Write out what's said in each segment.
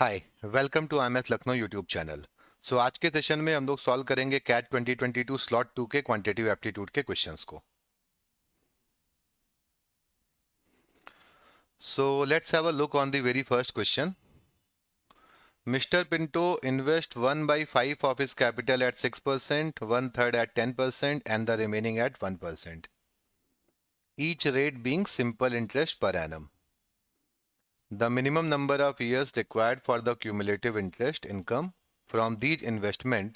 Hi, welcome to IMS Lucknow YouTube channel. आज के session में हम लोग सॉल्व करेंगे कैट 2022 स्लॉट 2 के क्वांटिटेटिव एप्टीट्यूड के क्वेश्चंस को। Let's have a look on the very first question. Mister Pinto invest 1/5 of his capital eight 6%, 1/3 at 10% and the remaining at 1%, each rate being simple interest per annum. The minimum number of years required for the cumulative interest income from these investment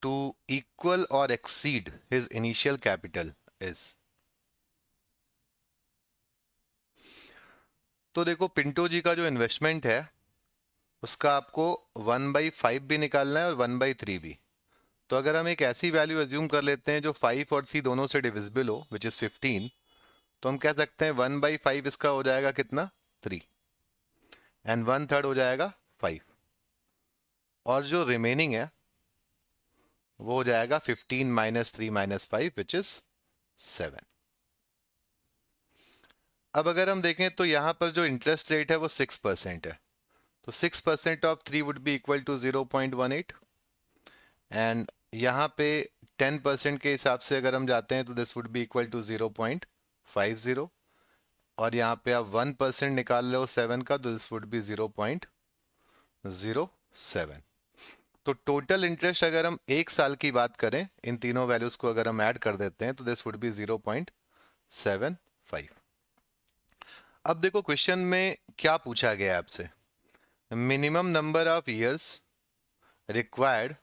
to equal or exceed his initial capital is। तो देखो, Pinto जी का जो investment है उसका आपको 1/5 भी निकालना है और 1/3 भी। तो अगर हम एक ऐसी वैल्यू एज्यूम कर लेते हैं जो 5 और 3 दोनों से डिविजिबल हो, विच इज 15, तो हम कह सकते हैं 1/5 इसका हो जाएगा कितना, 3, एंड 1/3 हो जाएगा 5, और जो रिमेनिंग है वो हो जाएगा 15 - 3 - 5 विच इज 7। अब अगर हम देखें तो यहाँ पर जो इंटरेस्ट रेट है वो 6% है, तो 6% of 3 would be equal to 0.18, and यहाँ पे 10% के हिसाब से अगर हम जाते हैं तो this would be equal to 0.50, और यहाँ पे आप 1% निकाल रहे हो 7 का, तो दिस वुड बी 0.07। तो टोटल इंटरेस्ट अगर हम एक साल की बात करें, इन तीनों वैल्यूज को अगर हम ऐड कर देते हैं तो दिस वुड बी 0.75। अब देखो क्वेश्चन में क्या पूछा गया है आपसे, minimum number of years required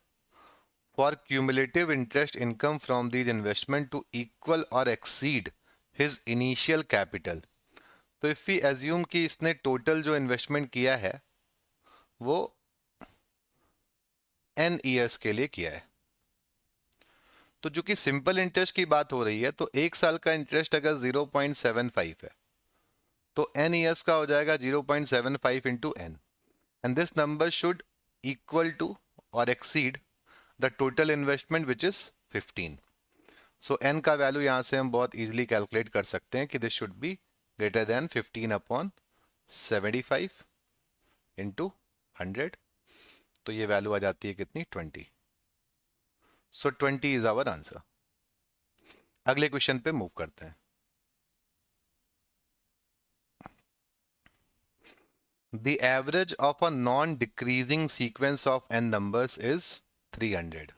for cumulative interest income from these investment to equal or exceed his initial capital। तो इफ वी एज्यूम कि इसने टोटल जो इन्वेस्टमेंट किया है वो n ईयर्स के लिए किया है, तो जो कि सिंपल इंटरेस्ट की बात हो रही है, तो एक साल का इंटरेस्ट अगर 0.75 है तो n ईयर्स का हो जाएगा 0.75 into n, and this number should equal to और exceed the total investment which is 15। So n का वैल्यू यहाँ से हम बहुत इजीली कैलकुलेट कर सकते हैं कि this should be greater than 15/75 into 100, तो ये वैल्यू आ जाती है कितनी, 20। सो 20 इज आवर आंसर। अगले क्वेश्चन पे मूव करते हैं। The average of a non decreasing sequence of n numbers is 300।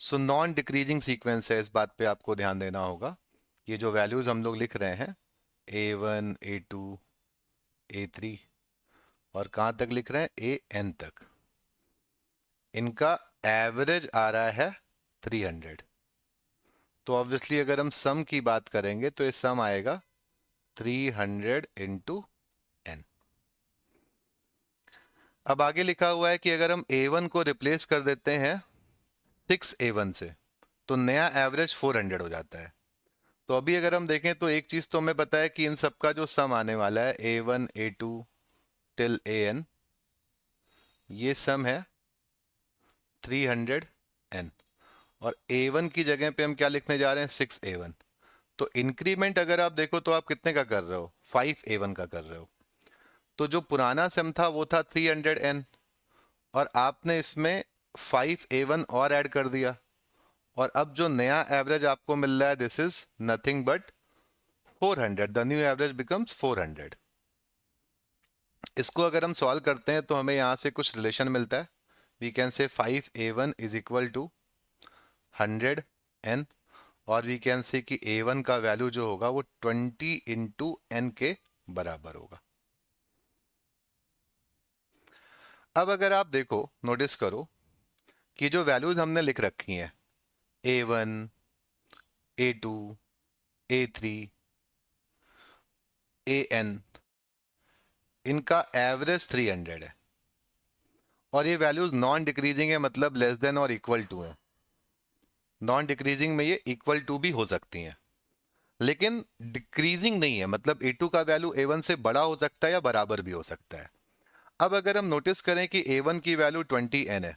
So non decreasing sequence है, इस बात पे आपको ध्यान देना होगा। ये जो वैल्यूज हम लोग लिख रहे हैं A1 A2 A3 और कहां तक लिख रहे हैं AN तक, इनका एवरेज आ रहा है 300। तो ऑब्वियसली अगर हम सम की बात करेंगे तो ये सम आएगा 300 इंटू n। अब आगे लिखा हुआ है कि अगर हम A1 को रिप्लेस कर देते हैं 6A1 से तो नया एवरेज 400 हो जाता है। तो अभी अगर हम देखें तो एक चीज तो हमें पता है कि इन सब का जो सम आने वाला है A1 A2 टिल AN, ये सम है 300n, और A1 की जगह पे हम क्या लिखने जा रहे हैं, 6A1। तो इंक्रीमेंट अगर आप देखो तो आप कितने का कर रहे हो, 5A1 का कर रहे हो। तो जो पुराना सम था वो था 300n, और आपने इसमें 5A1 और ऐड कर दिया, और अब जो नया एवरेज आपको मिल रहा है this is nothing but 400। The new average becomes 400। इसको अगर हम सॉल्व करते हैं तो हमें यहां से कुछ रिलेशन मिलता है। वी कैन से 5A1 is equal to 100n, और वी कैन से कि A1 का वैल्यू जो होगा वो 20 इंटू n के बराबर होगा। अब अगर आप देखो, नोटिस करो कि जो वैल्यूज हमने लिख रखी हैं A1 A2 A3 AN, इनका एवरेज 300 है, और ये वैल्यूज नॉन डिक्रीजिंग है, मतलब लेस देन और इक्वल टू है। नॉन डिक्रीजिंग में ये इक्वल टू भी हो सकती हैं, लेकिन डिक्रीजिंग नहीं है, मतलब A2 का वैल्यू A1 से बड़ा हो सकता है या बराबर भी हो सकता है। अब अगर हम नोटिस करें कि A1 की वैल्यू 20n है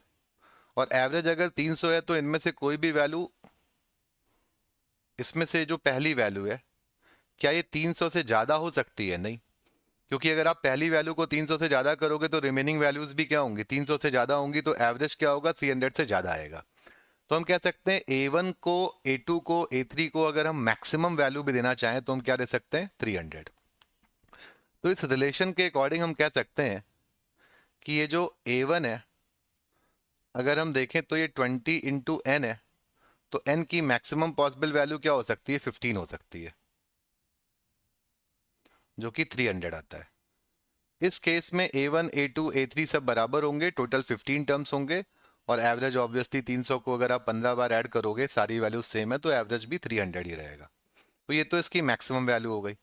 और एवरेज अगर 300 है, तो इनमें से कोई भी वैल्यू, इसमें से जो पहली वैल्यू है, क्या ये 300 से ज्यादा हो सकती है? नहीं, क्योंकि अगर आप पहली वैल्यू को 300 से ज्यादा करोगे तो रिमेनिंग वैल्यूज भी क्या होंगी, 300 से ज्यादा होंगी, तो एवरेज क्या होगा, 300 से ज्यादा आएगा। तो हम कह सकते हैं A1 को, A2 को, A3 को अगर हम मैक्सिमम वैल्यू भी देना चाहें तो हम क्या दे सकते हैं, 300। तो इस रिलेशन के अकॉर्डिंग हम कह सकते हैं कि ये जो A1 है, अगर हम देखें तो ये 20 इंटू एन है, तो n की मैक्सिमम पॉसिबल वैल्यू क्या हो सकती है, 15 हो सकती है, जो कि 300 आता है। इस केस में A1, A2, A3 सब बराबर होंगे, टोटल 15 टर्म्स होंगे, और एवरेज ऑब्वियसली 300 को अगर आप 15 बार ऐड करोगे, सारी वैल्यू सेम है, तो एवरेज भी 300 ही रहेगा। तो ये तो इसकी मैक्सिमम वैल्यू हो गई।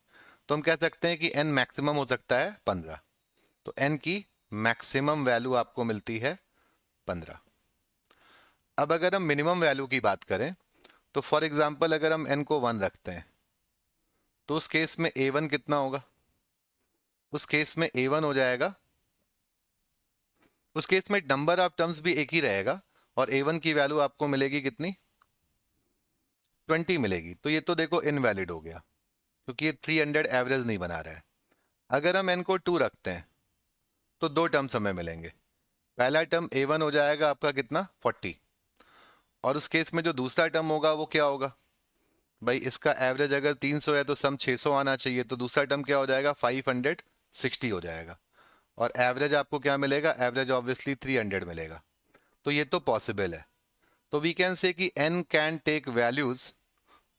तो हम कह सकते हैं कि n मैक्सिमम हो सकता है 15। तो n की मैक्सिमम वैल्यू आपको मिलती है 15। अब अगर हम मिनिमम वैल्यू की बात करें, तो फॉर एग्जाम्पल अगर हम n को 1 रखते हैं, तो उस केस में A1 कितना होगा, उस केस में A1 हो जाएगा, उस केस में नंबर ऑफ टर्म्स भी एक ही रहेगा, और A1 की वैल्यू आपको मिलेगी कितनी, 20 मिलेगी। तो ये तो देखो इनवैलिड हो गया, क्योंकि ये 300 एवरेज नहीं बना रहा है। अगर हम n को 2 रखते हैं तो दो टर्म्स हमें मिलेंगे। पहला टर्म A1 हो जाएगा आपका कितना, 40, और उस केस में जो दूसरा टर्म होगा वो क्या होगा, भाई इसका एवरेज अगर 300 है तो सम 600 आना चाहिए, तो दूसरा टर्म क्या हो जाएगा, 560 हो जाएगा, और एवरेज आपको क्या मिलेगा, एवरेज ऑब्वियसली 300 मिलेगा। तो ये तो पॉसिबल है। तो वी कैन से कि n can take values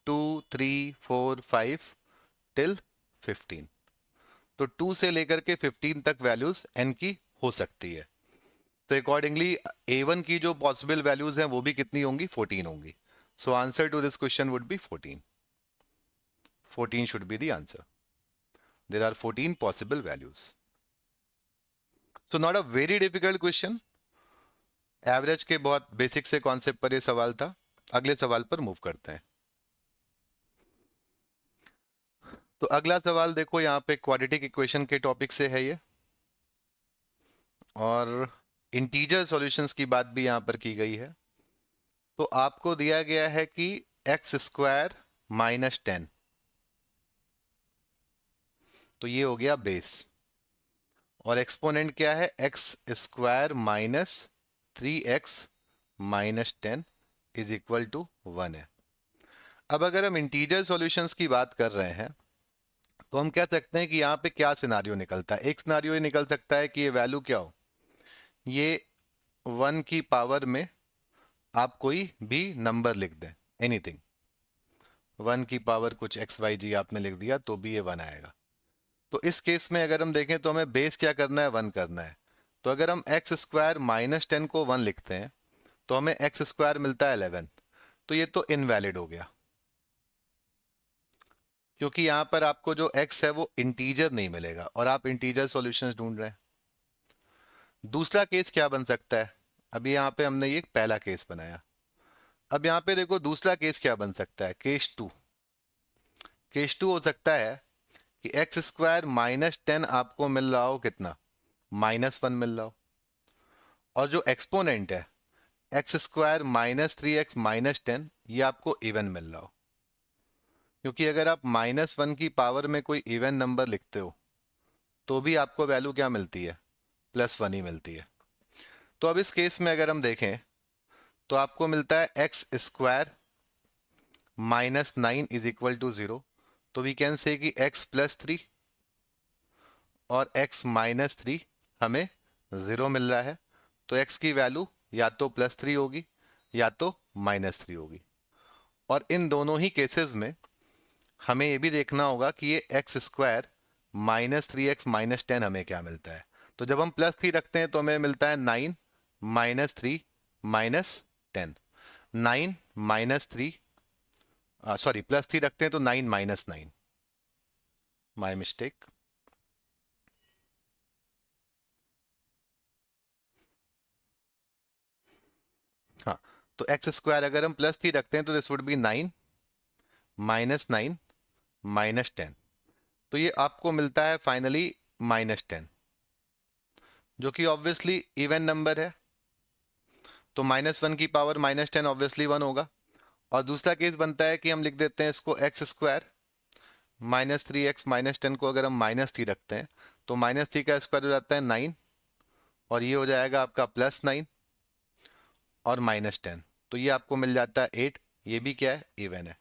2, 3, 4, 5 till 15। तो 2 से लेकर के 15 तक वैल्यूज n की हो सकती है। तो अकॉर्डिंगली A1 की जो पॉसिबल वैल्यूज हैं वो भी कितनी होंगी, 14 होंगी। So answer to this question would be 14। 14 should be the answer. There are 14 possible values. So not a very difficult question. Average के बहुत बेसिक से कॉन्सेप्ट पर ये सवाल था। अगले सवाल पर मूव करते हैं। तो अगला सवाल देखो, यहाँ पे क्वाड्रेटिक इक्वेशन के टॉपिक से है ये, और इंटीजर सॉल्यूशंस की बात भी यहाँ पर की गई है। तो आपको दिया गया है कि एक्स स्क्वायर माइनस 10, तो ये हो गया बेस, और एक्सपोनेंट क्या है, x square minus 3x minus 10 is equal to 1 है। अब अगर हम इंटीजर सॉल्यूशंस की बात कर रहे हैं तो हम कह सकते हैं कि यहाँ पे क्या सिनारियो निकलता है। एक सिनारियो ये निकल सकता है कि ये वैल्यू क्या हो, ये 1 की पावर में आप कोई भी नंबर लिख दें, एनीथिंग, 1 की पावर कुछ XYG आपने लिख दिया तो भी ये 1 आएगा। तो इस केस में अगर हम देखें तो हमें बेस क्या करना है, 1 करना है। तो अगर हम एक्स स्क्वायर माइनस 10 को 1 लिखते हैं तो हमें एक्स स्क्वायर मिलता है 11। तो ये तो इनवैलिड हो गया, क्योंकि यहां पर आपको जो x है वो इंटीजर नहीं मिलेगा, और आप इंटीजर सॉल्यूशंस ढूंढ रहे हैं। दूसरा केस क्या बन सकता है, अभी यहाँ पे हमने ये पहला केस बनाया। अब यहाँ पे देखो दूसरा केस क्या बन सकता है, केस 2। केस 2 हो सकता है कि एक्स स्क्वायर माइनस 10 आपको मिल रहा हो कितना, -1 मिल रहा हो, और जो एक्सपोनेंट है x square minus 3x minus 10 ये आपको इवन मिल रहा हो। क्योंकि अगर आप -1 की पावर में कोई इवन नंबर लिखते हो तो भी आपको वैल्यू क्या मिलती है, +1 ही मिलती है। तो अब इस केस में अगर हम देखें तो आपको मिलता है x square minus 9 is equal to 0। तो वी कैन से कि x प्लस 3 और x माइनस 3 हमें 0 मिल रहा है। तो x की वैल्यू या तो +3 होगी या तो -3 होगी। और इन दोनों ही केसेस में हमें ये भी देखना होगा कि ये एक्स स्क्वायर -3x माइनस 10 हमें क्या मिलता है। तो जब हम +3 रखते हैं तो हमें मिलता है 9 -3 -10। 9 -3 सॉरी +3 रखते हैं तो 9 -9, माई मिस्टेक। हाँ, तो एक्स स्क्वायर अगर हम +3 रखते हैं तो दिस वुड बी 9 -9 -10। तो ये आपको मिलता है फाइनली -10, जो कि ऑब्वियसली इवन नंबर है। तो -1 की पावर -10 ऑब्वियसली 1 होगा। और दूसरा केस बनता है कि हम लिख देते हैं इसको एक्स स्क्वायर -3x -10 को अगर हम -3 रखते हैं तो -3 का स्क्वायर हो जाता है 9, और ये हो जाएगा आपका +9 और -10, तो ये आपको मिल जाता है 8। ये भी क्या है, इवन है।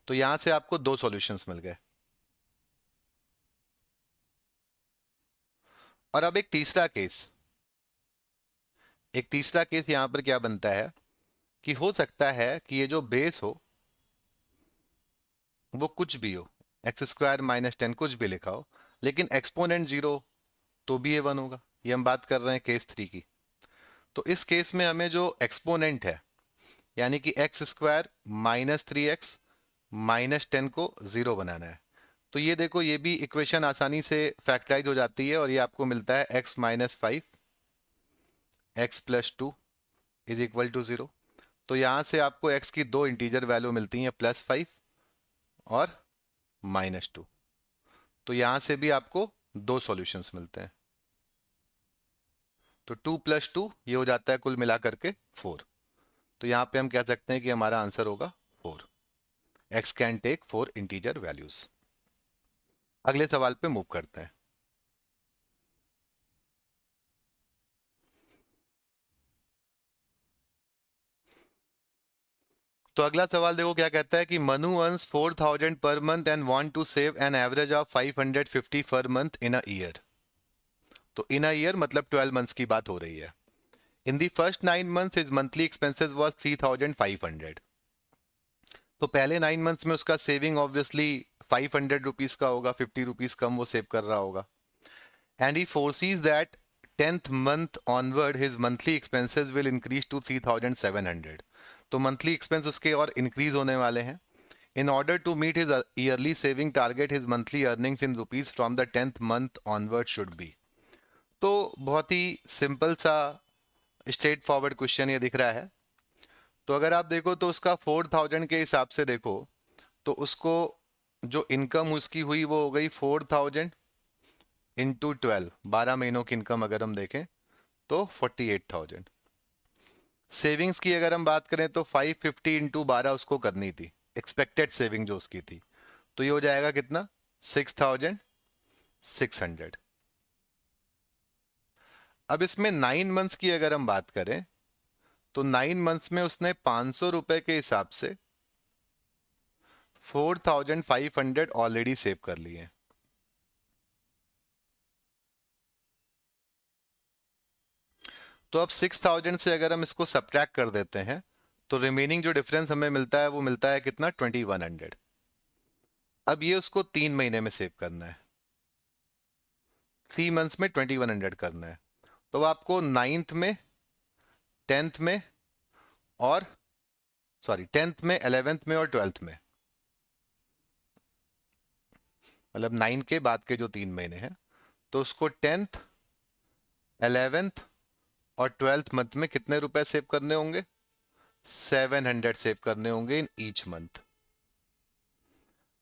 तो यहां से आपको दो सॉल्यूशंस मिल गए। और अब एक तीसरा केस यहां पर क्या बनता है कि हो सकता है कि ये जो बेस हो वो कुछ भी हो, x² -10 कुछ भी लिखा हो, लेकिन एक्सपोनेंट 0 तो भी ये 1 होगा। ये हम बात कर रहे हैं केस 3 की। तो इस केस में हमें जो एक्सपोनेंट है, यानी कि x² -3x -10 को 0 बनाना है। तो ये देखो, ये भी इक्वेशन आसानी से फैक्टराइज हो जाती है, और ये आपको मिलता है x -5 x + 2 = 0। तो यहां से आपको x की दो इंटीजर वैल्यू मिलती हैं, +5 और -2। तो यहां से भी आपको दो सॉल्यूशंस मिलते हैं। तो 2 + 2 ये हो जाता है कुल मिला करके 4। तो यहां पे हम कह सकते हैं कि हमारा आंसर होगा 4। x can take 4 integer values. अगले सवाल पे मूव करते हैं। तो अगला सवाल देखो क्या कहता है कि Manu earns 4000 per month and want to save an average of 550 per month in a year. तो इन अ ईयर मतलब 12 मंथ्स की बात हो रही है। In the first 9 months his monthly expenses was 3500। तो पहले 9 मंथ्स में उसका सेविंग ऑब्वियसली 500 रुपीज का होगा, 50 रुपीज कम वो सेव कर रहा होगा। And he foresees that 10th month onward his monthly expenses will increase to 3700। तो मंथली एक्सपेंस उसके और इंक्रीज होने वाले हैं। In order to meet his yearly saving target, his monthly earnings in rupees from the 10th month onward should be। तो बहुत ही simple सा straight forward question ये दिख रहा है। तो अगर आप देखो तो उसका 4000 के हिसाब से देखो, तो उसको जो इनकम उसकी हुई वो हो गई 4000 इंटू 12, 12 महीनों की इनकम अगर हम देखें तो 48,000। सेविंग्स की अगर हम बात करें तो 550 इंटू 12 उसको करनी थी, एक्सपेक्टेड सेविंग जो उसकी थी। तो ये हो जाएगा कितना, 6600। अब इसमें 9 मंथ्स की अगर हम बात करें तो 9 मंथ्स में उसने 500 रुपए के हिसाब से 4500 ऑलरेडी सेव कर लिए। तो अब 6000 से अगर हम इसको सब्ट्रैक्ट कर देते हैं तो रिमेनिंग जो डिफरेंस हमें मिलता है वो मिलता है कितना, 2100। अब ये उसको 3 महीने में सेव करना है, 3 मंथ्स में 2100 करना है। तो आपको 9th में, 10th में और 10th में, 11th में और 12th में, मतलब 9 के बाद के जो 3 महीने हैं, तो उसको 10th, 11th और 12th मंथ में कितने रुपए सेव करने होंगे, 700 सेव करने होंगे इन ईच मंथ।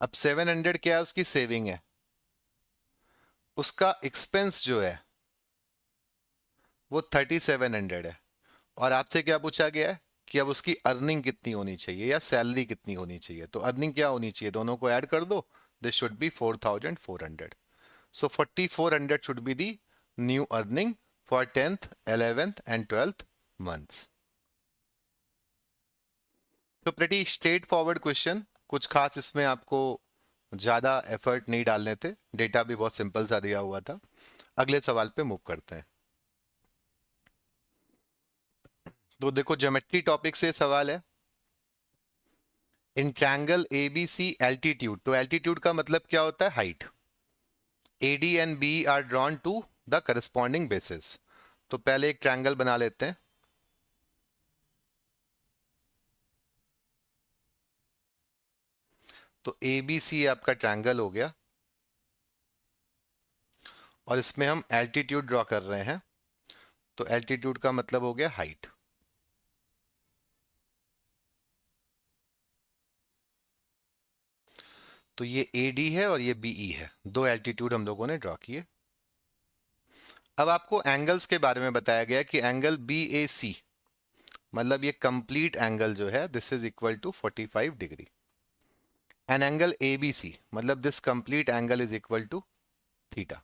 अब 700 क्या है, उसकी सेविंग है। उसका एक्सपेंस जो है वो 3700 है। और आपसे क्या पूछा गया है कि अब उसकी अर्निंग कितनी होनी चाहिए या सैलरी कितनी होनी चाहिए। तो अर्निंग क्या होनी चाहिए, दोनों को ऐड कर दो, this should be 4400। So 4400 should be the new earning for 10th, 11th and 12th months. तो प्रेटी स्ट्रेट फॉरवर्ड क्वेश्चन, कुछ खास इसमें आपको ज्यादा एफर्ट नहीं डालने थे, डेटा भी बहुत सिंपल सा दिया हुआ था। अगले सवाल पे मूव करते हैं। तो देखो ज्योमेट्री टॉपिक से सवाल है। इन ट्रायंगल ABC एल्टीट्यूड, तो एल्टीट्यूड का मतलब क्या होता है, height. AD and B are drawn to the corresponding bases. तो पहले एक ट्रायंगल बना लेते हैं। तो ABC आपका ट्रायंगल हो गया, और इसमें हम एल्टीट्यूड ड्रॉ कर रहे हैं। तो एल्टीट्यूड का मतलब हो गया हाइट। तो ये AD है और ये BE है, दो एल्टीट्यूड हम लोगों ने ड्रॉ किए। अब आपको एंगल्स के बारे में बताया गया कि एंगल BAC, मतलब ये कंप्लीट एंगल जो है, this is equal to 45 degree. And angle ABC, मतलब this complete angle is equal to theta.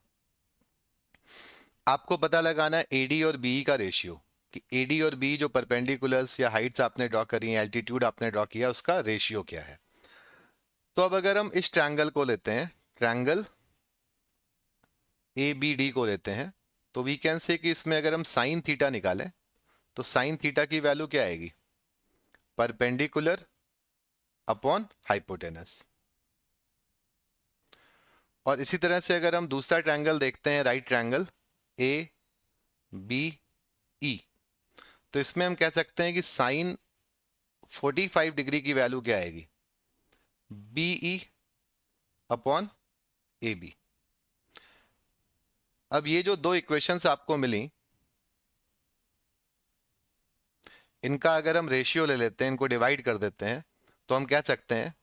आपको पता लगाना है एडी और बीई का रेशियो, कि एडी और बी जो परपेंडिकुलर्स या हाइट्स आपने ड्रॉ करी है, एल्टीट्यूड आपने ड्रॉ किया, उसका रेशियो क्या है। तो अब अगर हम इस ट्रायंगल को लेते हैं, ट्रायंगल ए बी डी को लेते हैं, तो वी कैन से कि इसमें अगर हम साइन थीटा निकालें तो साइन थीटा की वैल्यू क्या आएगी, परपेंडिकुलर अपॉन हाइपोटेनस। और इसी तरह से अगर हम दूसरा ट्रायंगल देखते हैं, right triangle A B E, तो इसमें हम कह सकते हैं कि साइन 45 डिग्री की वैल्यू क्या आएगी, B E upon A B. अब ये जो दो इक्वेशंस आपको मिली, इनका अगर हम रेशियो ले लेते हैं, इनको डिवाइड कर देते हैं, तो हम कह सकते हैं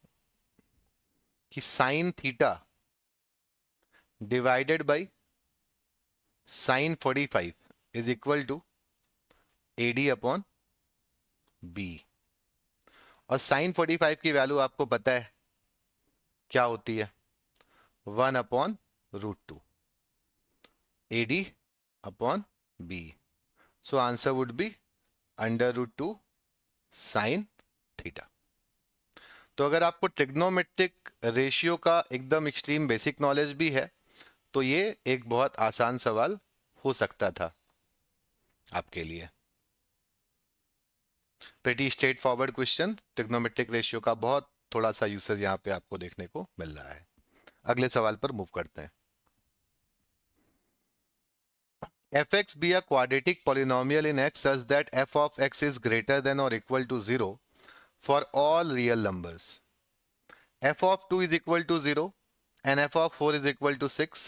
कि sine theta divided by sine 45 is equal to AD upon B. और साइन 45 की वैल्यू आपको पता है क्या होती है, 1/√2 AD upon B. So answer would be √2 sine theta. तो अगर आपको ट्रिग्नोमेट्रिक रेशियो का एकदम एक्सट्रीम बेसिक नॉलेज भी है, तो ये एक बहुत आसान सवाल हो सकता था आपके लिए। Pretty straight forward question, trigonometric ratio का बहुत थोड़ा सा यूसेज यहाँ पे आपको देखने को मिल रहा है। अगले सवाल पर मूव करते हैं। fx be a quadratic polynomial in x such that f of x is greater than or equal to 0 for all real numbers. f of 2 is equal to 0 and f of 4 is equal to 6.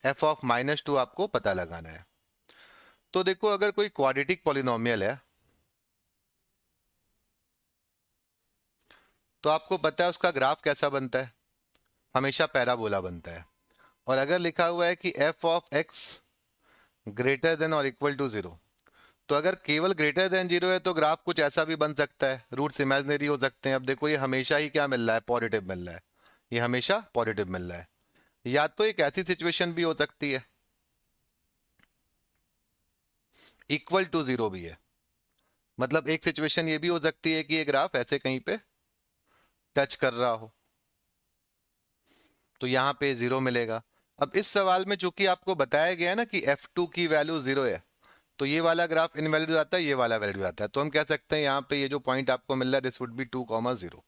f of -2 आपको पता लगाना है। तो देखो, अगर कोई quadratic polynomial है तो आपको पता है उसका ग्राफ कैसा बनता है, हमेशा पैराबोला बनता है। और अगर लिखा हुआ है कि f of x greater than और इक्वल टू 0, तो अगर केवल ग्रेटर देन 0 है तो ग्राफ कुछ ऐसा भी बन सकता है, रूट्स इमेजिनरी हो सकते हैं। अब देखो, ये हमेशा ही क्या मिल रहा है, पॉजिटिव मिल रहा है, ये हमेशा पॉजिटिव मिल रहा है। या तो एक ऐसी सिचुएशन भी हो सकती है इक्वल टू 0 भी है, मतलब एक सिचुएशन ये भी हो सकती है कि ये ग्राफ ऐसे कहीं पे टच कर रहा हो, तो यहां पे 0 मिलेगा। अब इस सवाल में चूंकि आपको बताया गया है ना कि f2 की वैल्यू 0 है, तो ये वाला ग्राफ इनवैलिड आता है, ये वाला वैल्यू आता है। तो हम कह सकते हैं यहाँ पे ये जो पॉइंट आपको मिल रहा है, दिस वुड बी 2,0।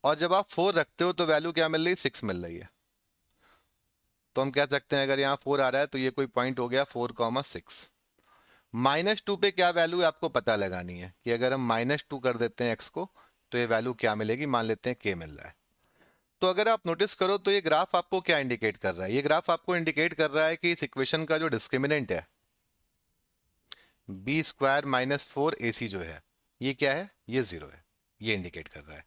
और जब आप 4 रखते हो तो वैल्यू क्या मिल रही है, 6 मिल रही है। तो हम कह सकते हैं अगर यहाँ 4 आ रहा है तो ये कोई पॉइंट हो गया 4,6। -2 पे क्या वैल्यू है आपको पता लगानी है, कि अगर हम -2 कर देते हैं x को तो ये वैल्यू क्या मिलेगी, मान लेते हैं k मिल रहा है। तो अगर आप नोटिस करो तो ये ग्राफ आपको क्या इंडिकेट कर रहा है, ये ग्राफ आपको इंडिकेट कर रहा है कि इस इक्वेशन का जो डिस्क्रिमिनेंट है b² - 4ac जो है, ये क्या है, ये 0 है, ये इंडिकेट कर रहा है।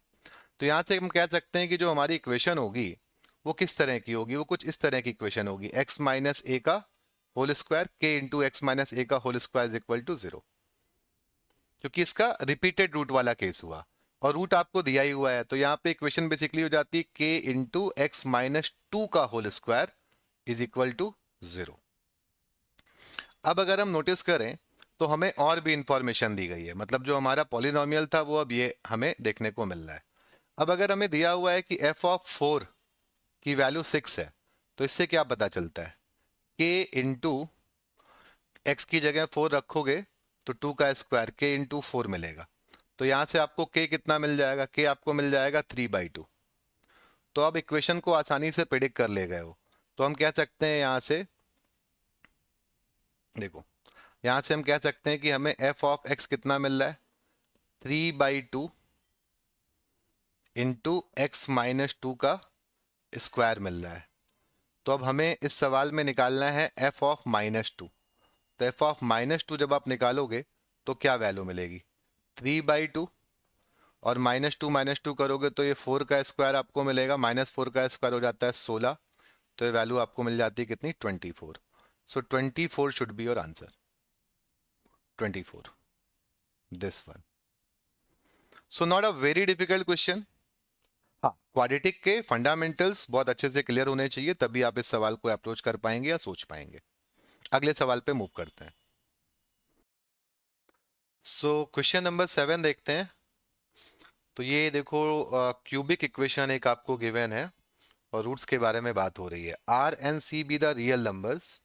तो यहां से हम कह सकते हैं कि जो हमारी इक्वेशन होगी वो किस तरह की होगी, वो कुछ इस तरह की इक्वेशन होगी, x - a का whole square k into x - a का whole square is equal to 0, क्योंकि इसका रिपीटेड रूट वाला केस हुआ और रूट आपको दिया ही हुआ है। तो यहाँ पे इक्वेशन बेसिकली हो जाती है k इंटू x - 2 का whole square is equal to 0। अब अगर हम नोटिस करें तो हमें और भी इंफॉर्मेशन दी गई है, मतलब जो हमारा पॉलिनोमियल था वो अब ये हमें देखने को मिल रहा है। अब अगर हमें दिया हुआ है कि f of 4 की वैल्यू 6 है, तो इससे क्या पता चलता है, k इंटू एक्स की जगह 4 रखोगे तो 2 का स्क्वायर k इंटू 4 मिलेगा। तो यहां से आपको k कितना मिल जाएगा, k आपको मिल जाएगा 3/2। तो अब इक्वेशन को आसानी से प्रिडिक्ट कर ले गए हो। तो हम कह सकते हैं यहां से, देखो यहां से हम कह सकते हैं कि हमें f ऑफ x कितना मिल रहा है, 3/2 इंटू एक्स - 2 का स्क्वायर मिल रहा है। तो अब हमें इस सवाल में निकालना है f ऑफ -2। तो f ऑफ -2 जब आप निकालोगे तो क्या वैल्यू मिलेगी, 3/2 और -2 करोगे तो ये 4 का स्क्वायर आपको मिलेगा, -4 का स्क्वायर हो जाता है 16। तो ये वैल्यू आपको मिल जाती है कितनी, 24। सो 24 should be your answer, 24, this one. So not a very difficult question. हाँ, क्वाड्रेटिक के फंडामेंटल्स बहुत अच्छे से क्लियर होने चाहिए, तभी आप इस सवाल को अप्रोच कर पाएंगे या सोच पाएंगे। अगले सवाल पे मूव करते हैं। सो क्वेश्चन नंबर 7 देखते हैं। तो ये देखो, क्यूबिक इक्वेशन एक आपको गिवन है और रूट्स के बारे में बात हो रही है। R and C be the real numbers,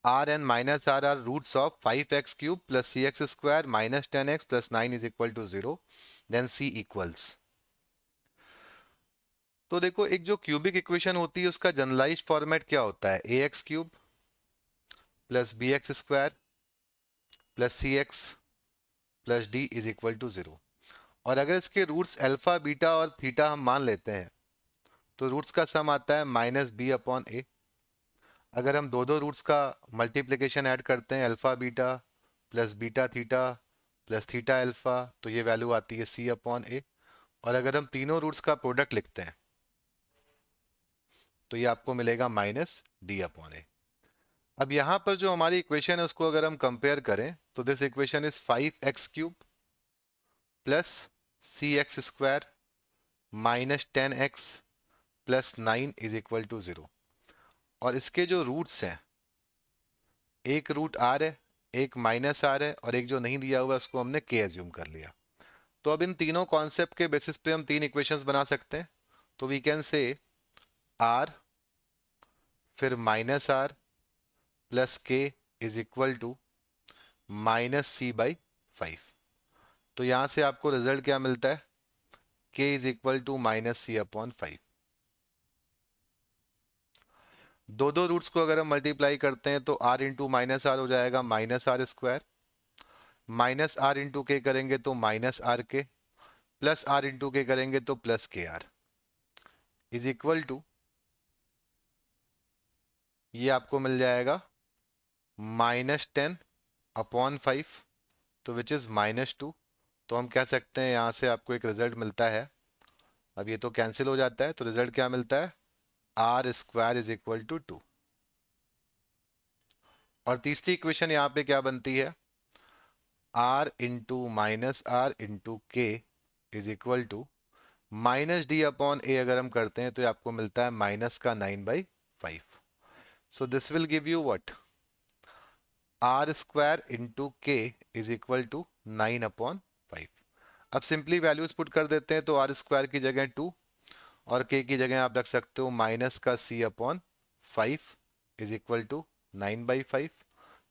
R and minus R are roots of 5x³ plus C X square minus 10x plus 9 is equal to 0, then C equals. तो देखो, एक जो क्यूबिक इक्वेशन होती है उसका जनरलाइज्ड फॉर्मेट क्या होता है, A x cube plus B x square plus C x plus D is equal to 0। और अगर इसके रूट्स अल्फा बीटा और थीटा हम मान लेते हैं तो रूट्स का सम आता है माइनस बी अपॉन ए। अगर हम दो दो रूट्स का मल्टीप्लिकेशन ऐड करते हैं, alpha beta plus beta theta plus theta alpha, तो ये वैल्यू आती है सी अपॉन ए। और अगर हम तीनों रूट्स का प्रोडक्ट लिखते हैं तो ये आपको मिलेगा माइनस डी अपॉन ए। अब यहां पर जो हमारी इक्वेशन है उसको अगर हम कंपेयर करें तो this equation is 5x³ plus C X square minus 10x plus 9 is equal to 0। और इसके जो रूट्स हैं, एक रूट आर है, एक माइनस आर है, और एक जो नहीं दिया हुआ उसको हमने के एज्यूम कर लिया। तो अब इन तीनों कॉन्सेप्ट के बेसिस पे हम तीन इक्वेशंस बना सकते हैं। तो वी कैन से आर फिर minus R plus K is equal to minus C by 5। तो यहां से आपको रिजल्ट क्या मिलता है, K is equal to minus C upon 5। दो दो रूट्स को अगर हम मल्टीप्लाई करते हैं तो आर इंटू माइनस आर हो जाएगा minus R square, minus R into K करेंगे तो minus R K, plus R into K करेंगे तो प्लस के आर इज इक्वल टू, ये आपको मिल जाएगा -10/5, तो विच इज -2। तो हम कह सकते हैं यहां से आपको एक रिजल्ट मिलता है। अब ये तो कैंसिल हो जाता है, तो रिजल्ट क्या मिलता है, R square is equal to 2। और तीसरी इक्वेशन यहाँ पे क्या बनती है, R into minus R into के is equal to minus D upon A. अगर हम करते हैं तो ये आपको मिलता है माइनस का 9/5। So this will give you what, r square into के इज इक्वल टू 9/5। अब सिंपली वैल्यूज पुट कर देते हैं, तो आर स्क्वायर की जगह 2 और के की जगह आप रख सकते हो माइनस का सी अपॉन 5 इज इक्वल टू 9/5।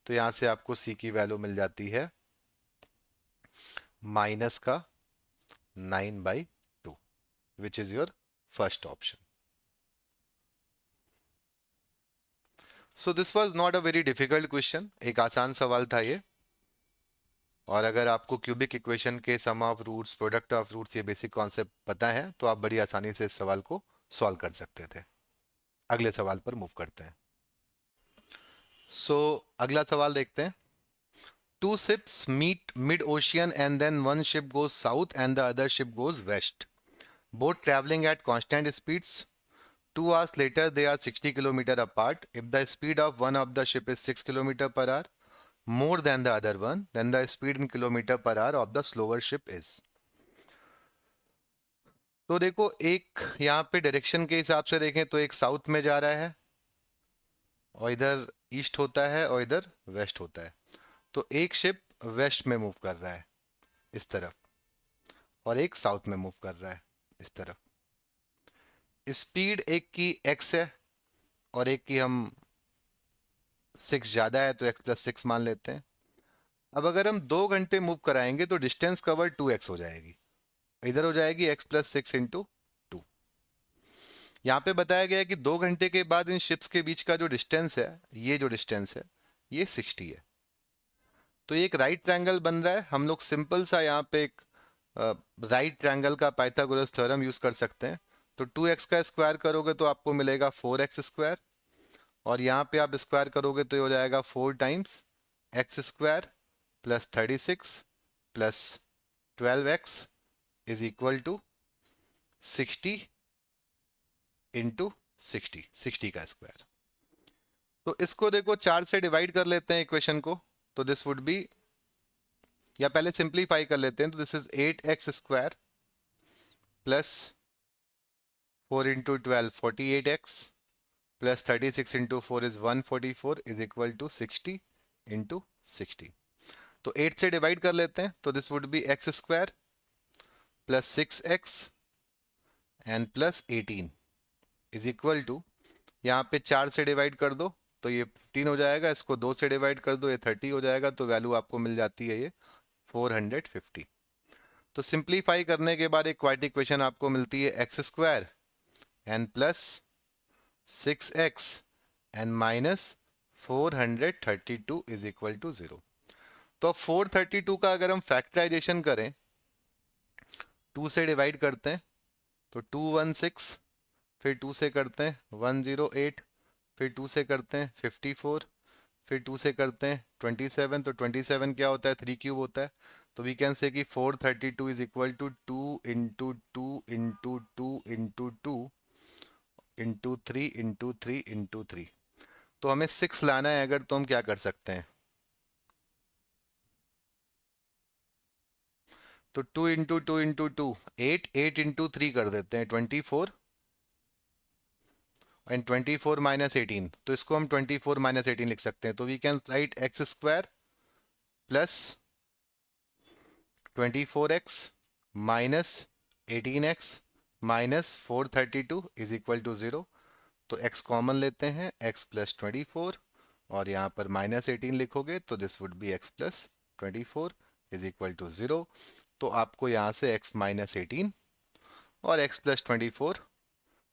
तो यहां से आपको सी की वैल्यू मिल जाती है माइनस का 9/2, which is your first option. So this was not a very difficult question, एक आसान सवाल था ये। और अगर आपको क्यूबिक इक्वेशन के sum of roots, product of roots, ये बेसिक कॉन्सेप्ट पता है तो आप बड़ी आसानी से इस सवाल को सॉल्व कर सकते थे। अगले सवाल पर मूव करते हैं। अगला सवाल देखते हैं। Two ships meet mid-ocean and then one ship goes south and the other ship goes west. Both traveling at constant speeds. 2 hours later, they are 60 km apart. If the speed of one of the ship is 6 km per hour more than the other one, then the speed in kilometer per hour of the slower ship is. तो देखो, एक यहाँ पे direction के हिसाब से देखें तो एक साउथ में जा रहा है और इधर ईस्ट होता है और इधर वेस्ट होता है। तो एक शिप वेस्ट में मूव कर रहा है इस तरफ और एक साउथ में मूव कर रहा है इस तरफ। स्पीड एक की x है और एक की हम 6 ज़्यादा है तो x प्लस 6 मान लेते हैं। अब अगर हम 2 घंटे मूव कराएंगे तो डिस्टेंस कवर 2x हो जाएगी, इधर हो जाएगी x प्लस 6 इंटू 2। यहाँ पे बताया गया है कि 2 घंटे के बाद इन शिप्स के बीच का जो डिस्टेंस है, ये जो डिस्टेंस है ये 60 है। तो ये एक राइट ट्रायंगल बन रहा है। हम लोग सिंपल सा यहाँ पे एक राइट ट्रायंगल का पाइथागोरस थ्योरम यूज कर सकते हैं। तो 2x का स्क्वायर करोगे तो आपको मिलेगा 4x स्क्वायर, और यहाँ पे आप स्क्वायर करोगे तो ये हो जाएगा 4 times x square plus 36 plus 12x is equal to 60 into 60 का स्क्वायर। तो इसको देखो 4 से डिवाइड कर लेते हैं इक्वेशन को, तो दिस वुड बी, या पहले सिंप्लीफाई कर लेते हैं, तो this is 8x square plus 4 into 12 48x plus 36 into 4 is 144 is equal to 60 into 60। तो 8 से डिवाइड कर लेते हैं, तो this would be x square plus 6x and plus 18 is equal to, यहाँ पे 4 से डिवाइड कर दो तो ये 15 हो जाएगा, इसको 2 से डिवाइड कर दो ये 30 हो जाएगा, तो वैल्यू आपको मिल जाती है ये 450। तो सिंप्लीफाई करने के बाद एक क्वाड्रेटिक इक्वेशन आपको मिलती है x square and plus 6x and minus 432 is equal to 0। तो 432 का अगर हम फैक्टराइजेशन करें, 2 से डिवाइड करते हैं तो 216, फिर 2 से करते हैं 108, फिर 2 से करते हैं 54, फिर 2 से करते हैं 27, तो 27 क्या होता है 3 क्यूब होता है। तो वी कैन से कि 432 is equal to 2 into 2 into 2 into 2 into 3 into 3 into 3। तो हमें 6 लाना है अगर, तो हम क्या कर सकते हैं, तो 2 इंटू 2 इंटू 2 8, 8 इंटू 3 कर देते हैं 24 एंड 24 माइनस 18, तो इसको हम 24 माइनस 18 लिख सकते हैं। तो we can write x square plus 24x minus 18x minus 432 is equal to 0। तो x कॉमन लेते हैं, x प्लस 24 और यहाँ पर माइनस 18 लिखोगे तो this would be x plus 24 is equal to 0। तो आपको यहाँ से x माइनस 18 और x plus 24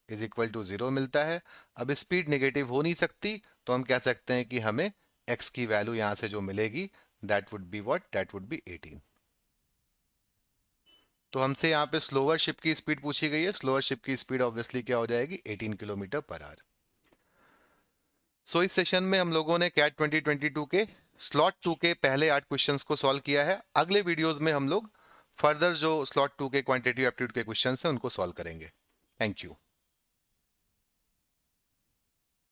is equal to 0 मिलता है। अब स्पीड नेगेटिव हो नहीं सकती, तो हम कह सकते हैं कि हमें x की वैल्यू यहाँ से जो मिलेगी that would be what, that would be 18। तो हमसे यहाँ पे स्लोअर शिप की स्पीड पूछी गई है, स्लोअर शिप की स्पीड ऑब्वियसली क्या हो जाएगी 18 किलोमीटर पर आवर। सो इस सेशन में हम लोगों ने कैट 2022 के स्लॉट 2 के पहले 8 क्वेश्चंस को सॉल्व किया है। अगले वीडियोस में हम लोग फर्दर जो स्लॉट 2 के क्वांटिटेटिव एप्टीट्यूड के क्वेश्चंस हैं उनको सॉल्व करेंगे। Thank you.